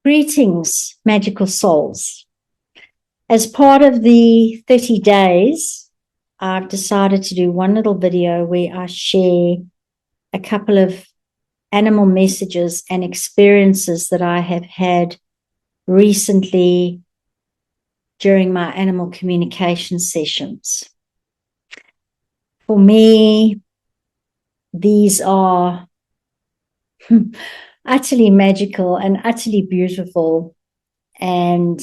Greetings, magical souls. As part of the 30 days, I've decided to do one little video where I share a couple of animal messages and experiences that I have had recently during my animal communication sessions. For me, these are utterly magical and utterly beautiful. And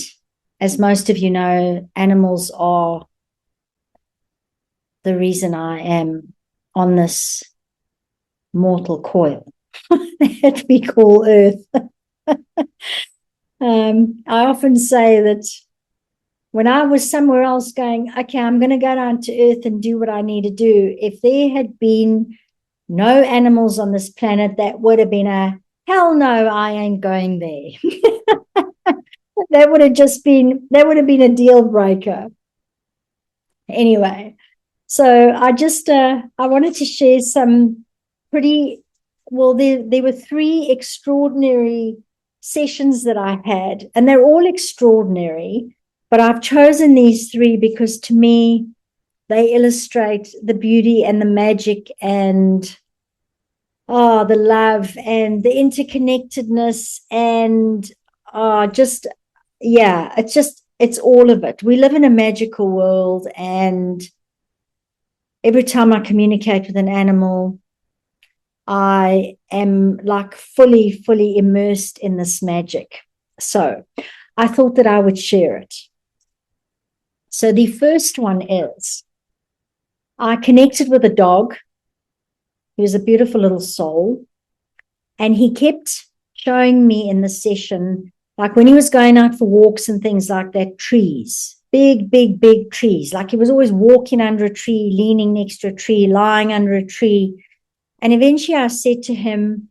as most of you know, animals are the reason I am on this mortal coil that we call Earth. I often say that when I was somewhere else going, okay, I'm going to go down to Earth and do what I need to do, if there had been no animals on this planet, that would have been a hell no, I ain't going there. That would have been a deal breaker. Anyway, so I wanted to share some there were 3 extraordinary sessions that I had, and they're all extraordinary, but I've chosen these 3 because to me, they illustrate the beauty and the magic and the love and the interconnectedness and it's all of it. We live in a magical world, and every time I communicate with an animal, I am like fully immersed in this magic. So I thought that I would share it. So the first one is, I connected with a dog. He was a beautiful little soul. And he kept showing me in the session, like when he was going out for walks and things like that, trees, big trees. Like he was always walking under a tree, leaning next to a tree, lying under a tree. And eventually I said to him,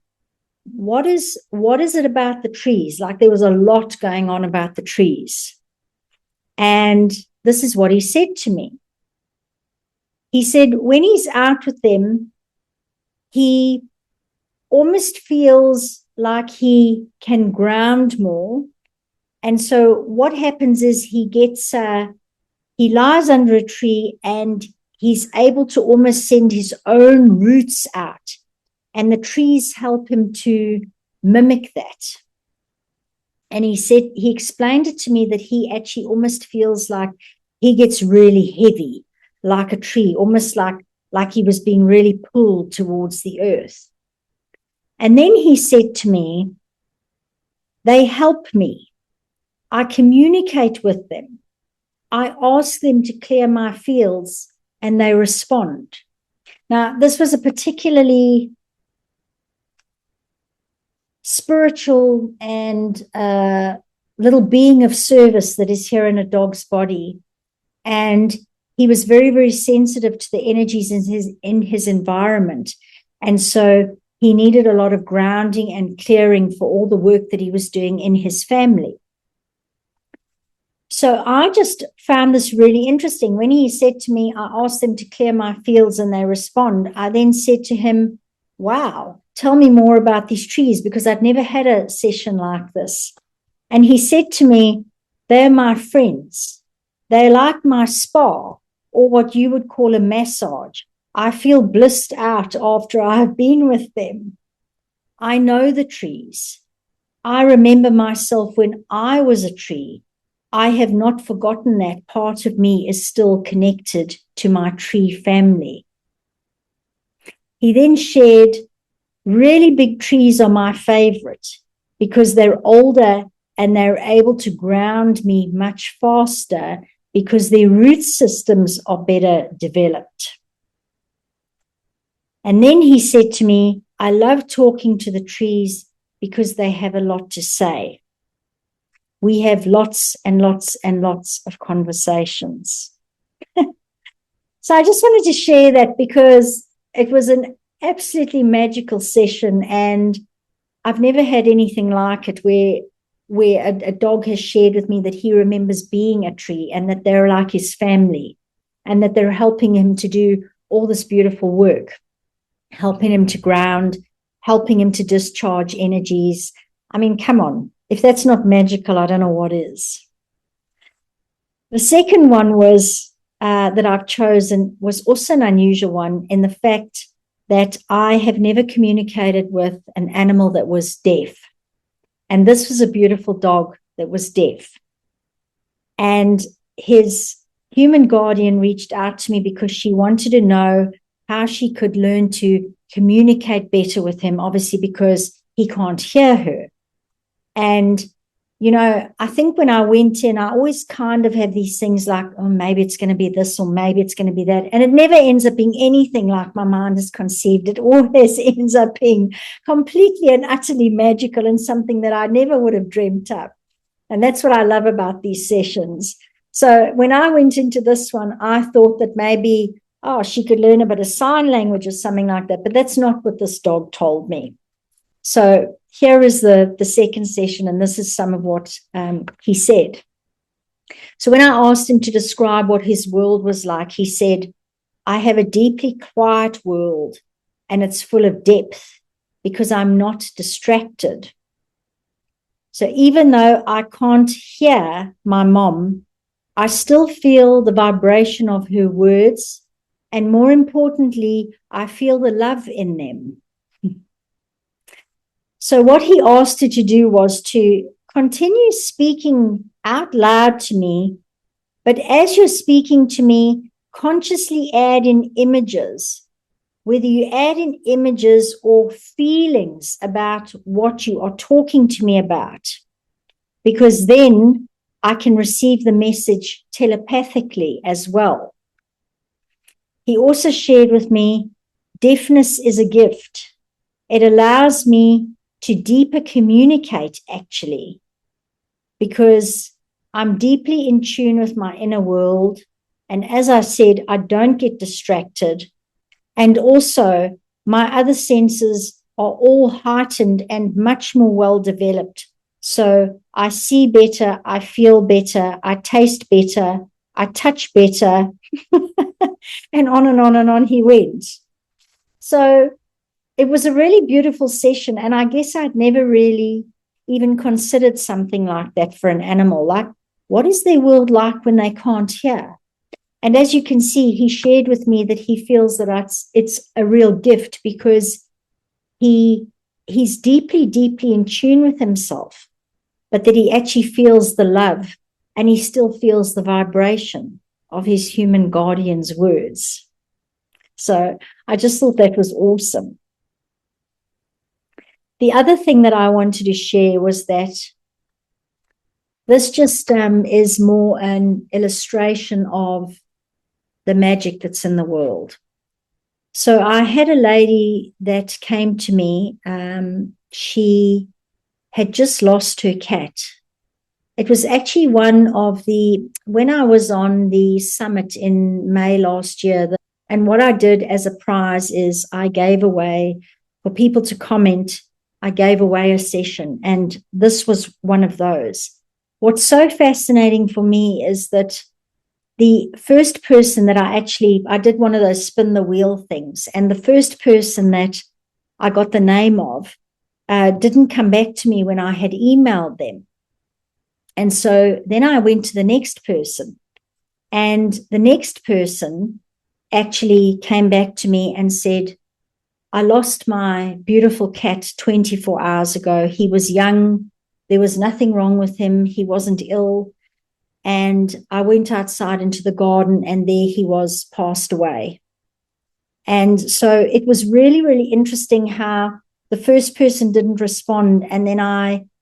what is it about the trees? Like there was a lot going on about the trees. And this is what he said to me. He said, when he's out with them, he almost feels like he can ground more. And so what happens is he lies under a tree and he's able to almost send his own roots out. And the trees help him to mimic that. And he explained it to me that he actually almost feels like he gets really heavy, like a tree, almost like he was being really pulled towards the earth. And then he said to me, they help me. I communicate with them. I ask them to clear my fields and they respond. Now, this was a particularly spiritual and little being of service that is here in a dog's body. And he was very sensitive to the energies in his environment. And so he needed a lot of grounding and clearing for all the work that he was doing in his family. So I just found this really interesting. When he said to me, I asked them to clear my fields and they respond, I then said to him, wow, tell me more about these trees, because I'd never had a session like this. And he said to me, they're my friends. They're like my spa, or what you would call a massage. I feel blissed out after I've been with them. I know the trees. I remember myself when I was a tree. I have not forgotten that part of me is still connected to my tree family. He then shared, really big trees are my favorite because they're older and they're able to ground me much faster because their root systems are better developed. And then he said to me, I love talking to the trees because they have a lot to say. We have lots and lots and lots of conversations. So I just wanted to share that because it was an absolutely magical session, and I've never had anything like it where a dog has shared with me that he remembers being a tree and that they're like his family and that they're helping him to do all this beautiful work, helping him to ground, helping him to discharge energies. I mean, come on, If that's not magical, I don't know what is. The second one was that I've chosen was also an unusual one in the fact that I have never communicated with an animal that was deaf. And this was a beautiful dog that was deaf. And his human guardian reached out to me because she wanted to know how she could learn to communicate better with him, obviously because he can't hear her. And, you know, I think when I went in, I always kind of have these things like, oh, maybe it's going to be this or maybe it's going to be that. And it never ends up being anything like my mind has conceived. It always ends up being completely and utterly magical and something that I never would have dreamt up. And that's what I love about these sessions. So when I went into this one, I thought that maybe, oh, she could learn a bit of sign language or something like that. But that's not what this dog told me. So here is the second session, and this is some of what he said. So when I asked him to describe what his world was like, he said, I have a deeply quiet world, and it's full of depth because I'm not distracted. So even though I can't hear my mom, I still feel the vibration of her words, and more importantly, I feel the love in them. So what he asked her to do was to continue speaking out loud to me, but as you're speaking to me, consciously add in images, whether you add in images or feelings about what you are talking to me about, because then I can receive the message telepathically as well. He also shared with me, deafness is a gift. It allows me to deeper communicate, actually, because I'm deeply in tune with my inner world. And as I said, I don't get distracted. And also, my other senses are all heightened and much more well developed. So I see better, I feel better, I taste better, I touch better, and on he went. So it was a really beautiful session, and I guess I'd never really even considered something like that for an animal. Like, what is their world like when they can't hear? And as you can see, he shared with me that he feels that it's a real gift because he's deeply, deeply in tune with himself, but that he actually feels the love and he still feels the vibration of his human guardian's words. So I just thought that was awesome. The other thing that I wanted to share was that this just is more an illustration of the magic that's in the world. So I had a lady that came to me. She had just lost her cat. It was actually when I was on the summit in May last year, and what I did as a prize is I gave away, for people to comment, I gave away a session, and this was one of those. What's so fascinating for me is that the first person that I did one of those spin the wheel things, and the first person that I got the name of didn't come back to me when I had emailed them. And so then I went to the next person, and the next person actually came back to me and said, I lost my beautiful cat 24 hours ago. He was young. There was nothing wrong with him. He wasn't ill. And I went outside into the garden, and there he was, passed away. And so it was really, really interesting how the first person didn't respond. And then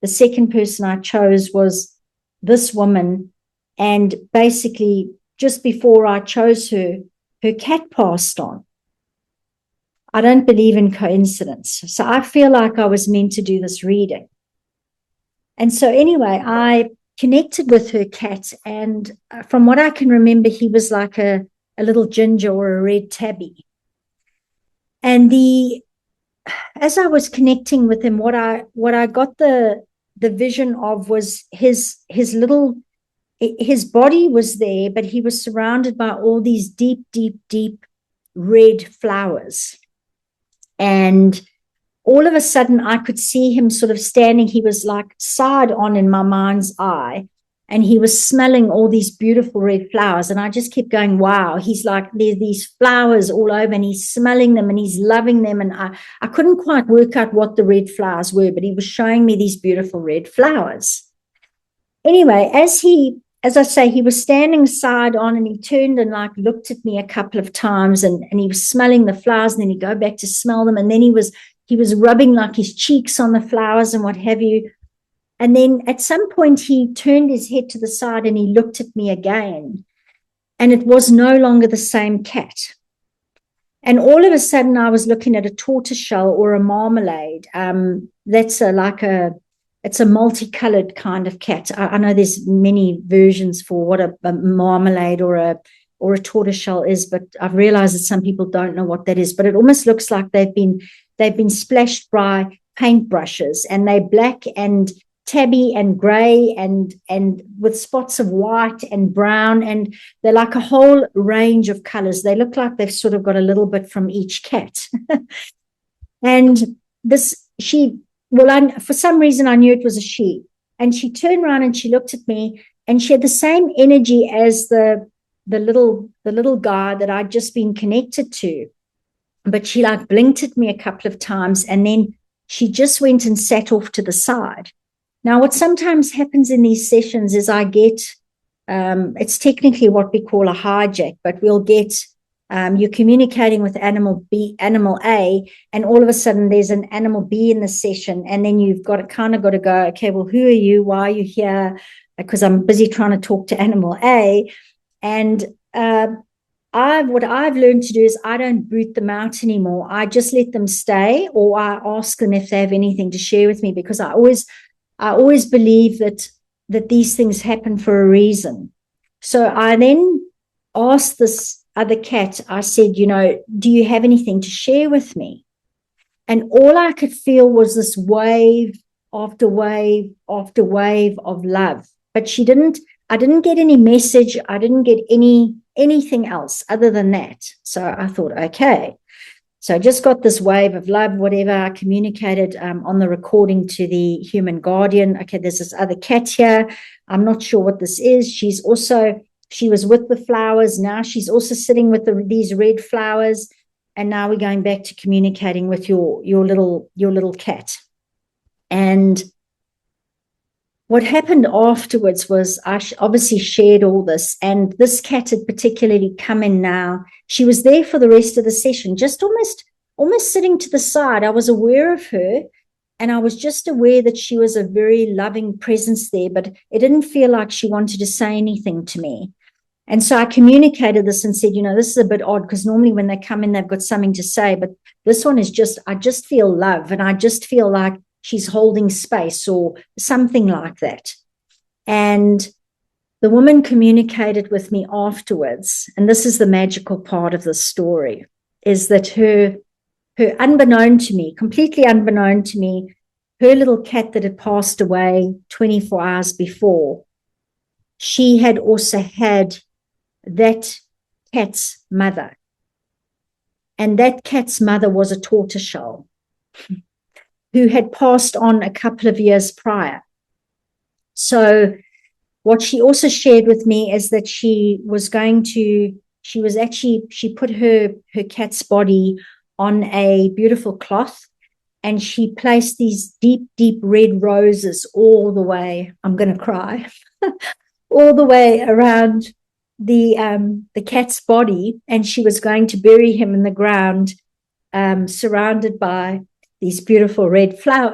the second person I chose was this woman. And basically, just before I chose her, her cat passed on. I don't believe in coincidence. So I feel like I was meant to do this reading. And so anyway, I connected with her cat. And from what I can remember, he was like a little ginger or a red tabby. And as I was connecting with him, what I got the vision of was his body was there, but he was surrounded by all these deep, deep, deep red flowers. And all of a sudden I could see him sort of standing. He was like side on in my mind's eye, and he was smelling all these beautiful red flowers. And I just kept going, wow, he's like, there's these flowers all over, and he's smelling them and he's loving them. And I couldn't quite work out what the red flowers were, but he was showing me these beautiful red flowers. Anyway, as I say, he was standing side on, and he turned and like looked at me a couple of times, and he was smelling the flowers, and then he'd go back to smell them. And then he was rubbing like his cheeks on the flowers and what have you. And then at some point he turned his head to the side and he looked at me again, and it was no longer the same cat. And all of a sudden I was looking at a tortoiseshell or a marmalade. That's it's a multicolored kind of cat. I know there's many versions for what a marmalade or a tortoiseshell is, but I've realized that some people don't know what that is. But it almost looks like they've been splashed by paintbrushes, and they're black and tabby and gray and with spots of white and brown, and they're like a whole range of colors. They look like they've sort of got a little bit from each cat. And for some reason I knew it was a she, and she turned around and she looked at me, and she had the same energy as the little guy that I'd just been connected to. But she like blinked at me a couple of times, and then she just went and sat off to the side. Now, what sometimes happens in these sessions is I get, it's technically what we call a hijack, but we'll get, you're communicating with animal A, and all of a sudden there's an animal B in the session, and then you've got to go, okay, well, who are you? Why are you here? Because I'm busy trying to talk to animal A. And what I've learned to do is I don't boot them out anymore. I just let them stay, or I ask them if they have anything to share with me, because I always believe that these things happen for a reason. So I then asked this other cat, I said, do you have anything to share with me? And all I could feel was this wave after wave after wave of love. But I didn't get any message. I didn't get anything else other than that. So I thought, okay. So I just got this wave of love, whatever. I communicated on the recording to the human guardian. Okay, there's this other cat here. I'm not sure what this is. She was with the flowers. Now she's also sitting with these red flowers. And now we're going back to communicating with your little cat. And what happened afterwards was I obviously shared all this, and this cat had particularly come in now. She was there for the rest of the session, just almost sitting to the side. I was aware of her, and I was just aware that she was a very loving presence there, but it didn't feel like she wanted to say anything to me. And so I communicated this and said, this is a bit odd, because normally when they come in, they've got something to say, but this one is I just feel love, and I just feel like she's holding space or something like that. And the woman communicated with me afterwards, and this is the magical part of the story, is that her unbeknown to me, completely unbeknown to me, her little cat that had passed away 24 hours before, she had also had that cat's mother. And that cat's mother was a tortoiseshell who had passed on a couple of years prior. So what she also shared with me is that she put her cat's body on a beautiful cloth, and she placed these deep, deep red roses all the way, I'm going to cry, all the way around the cat's body, and she was going to bury him in the ground, surrounded by these beautiful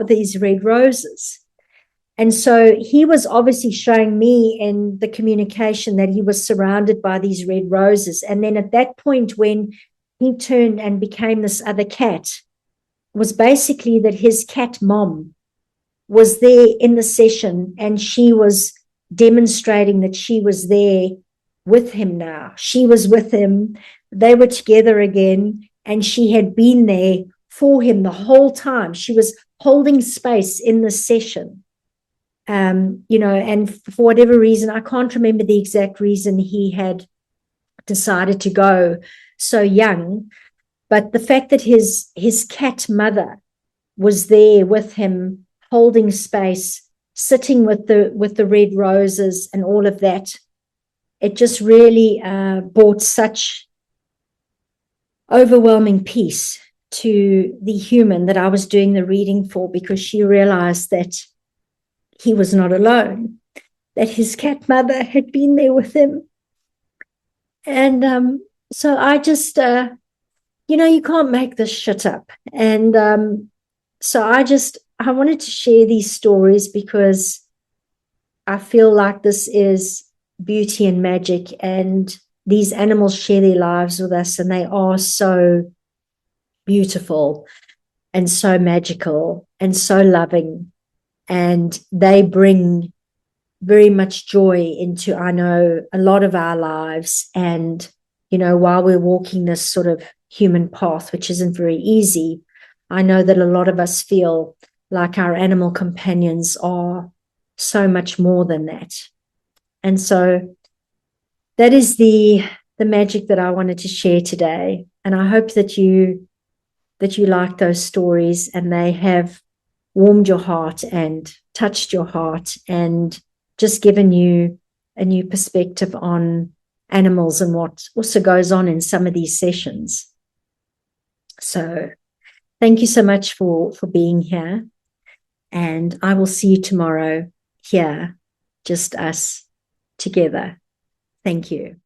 these red roses. And so he was obviously showing me in the communication that he was surrounded by these red roses. And then at that point, when he turned and became this other cat, was basically that his cat mom was there in the session, and she was demonstrating that she was there with him now. She was with him. They were together again, and she had been there for him the whole time. She was holding space in the session. And for whatever reason, I can't remember the exact reason he had decided to go so young, but the fact that his cat mother was there with him, holding space, sitting with the red roses and all of that. It just really brought such overwhelming peace to the human that I was doing the reading for, because she realized that he was not alone, that his cat mother had been there with him. And so I just, you can't make this shit up. And so I wanted to share these stories because I feel like this is beauty and magic, and these animals share their lives with us, and they are so beautiful and so magical and so loving, and they bring very much joy into, I know, a lot of our lives. And while we're walking this sort of human path, which isn't very easy, I know that a lot of us feel like our animal companions are so much more than that. And so that is the magic that I wanted to share today. And I hope that you like those stories, and they have warmed your heart and touched your heart and just given you a new perspective on animals and what also goes on in some of these sessions. So thank you so much for being here. And I will see you tomorrow here, just us together. Thank you.